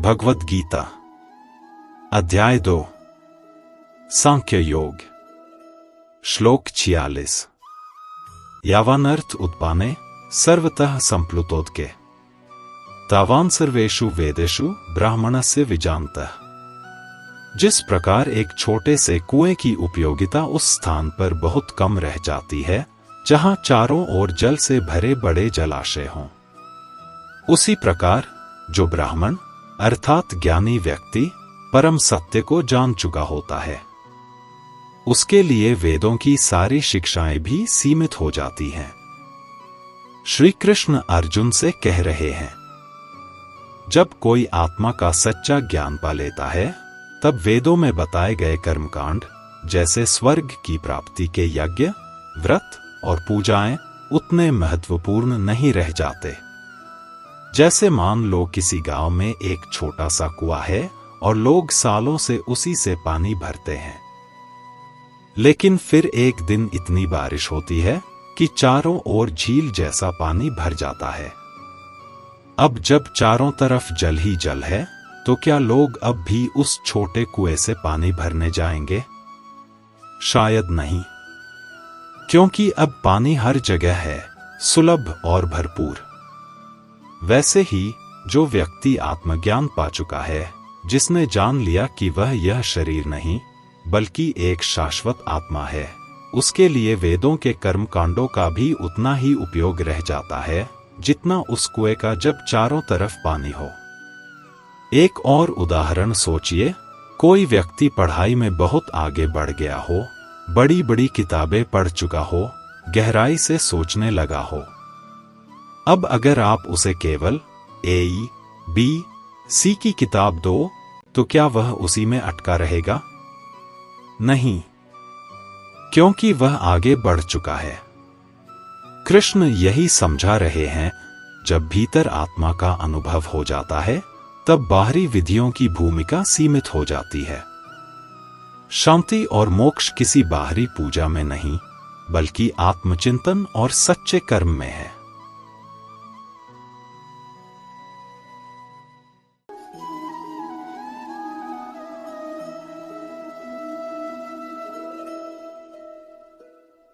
भगवद गीता अध्याय 2 सांख्य योग श्लोक 46 यावानर्थ उत्पाने सर्वतः संप्लुतोदके तावान सर्वेषु वेदेषु ब्राह्मणस्य विजानतः। जिस प्रकार एक छोटे से कुएं की उपयोगिता उस स्थान पर बहुत कम रह जाती है जहां चारों ओर जल से भरे बड़े जलाशय हों, उसी प्रकार जो ब्राह्मण अर्थात ज्ञानी व्यक्ति परम सत्य को जान चुका होता है, उसके लिए वेदों की सारी शिक्षाएं भी सीमित हो जाती हैं। श्री कृष्ण अर्जुन से कह रहे हैं, जब कोई आत्मा का सच्चा ज्ञान पा लेता है, तब वेदों में बताए गए कर्मकांड जैसे स्वर्ग की प्राप्ति के यज्ञ, व्रत और पूजाएं उतने महत्वपूर्ण नहीं रह जाते। जैसे मान लो किसी गांव में एक छोटा सा कुआं है और लोग सालों से उसी से पानी भरते हैं, लेकिन फिर एक दिन इतनी बारिश होती है कि चारों ओर झील जैसा पानी भर जाता है। अब जब चारों तरफ जल ही जल है, तो क्या लोग अब भी उस छोटे कुएं से पानी भरने जाएंगे? शायद नहीं, क्योंकि अब पानी हर जगह है, सुलभ और भरपूर। वैसे ही जो व्यक्ति आत्मज्ञान पा चुका है, जिसने जान लिया कि वह यह शरीर नहीं बल्कि एक शाश्वत आत्मा है, उसके लिए वेदों के कर्मकांडों का भी उतना ही उपयोग रह जाता है जितना उस कुएं का जब चारों तरफ पानी हो। एक और उदाहरण सोचिए, कोई व्यक्ति पढ़ाई में बहुत आगे बढ़ गया हो, बड़ी बड़ी किताबें पढ़ चुका हो, गहराई से सोचने लगा हो। अब अगर आप उसे केवल ए, बी, सी की किताब दो, तो क्या वह उसी में अटका रहेगा? नहीं, क्योंकि वह आगे बढ़ चुका है। कृष्ण यही समझा रहे हैं, जब भीतर आत्मा का अनुभव हो जाता है, तब बाहरी विधियों की भूमिका सीमित हो जाती है। शांति और मोक्ष किसी बाहरी पूजा में नहीं, बल्कि आत्मचिंतन और सच्चे कर्म में है।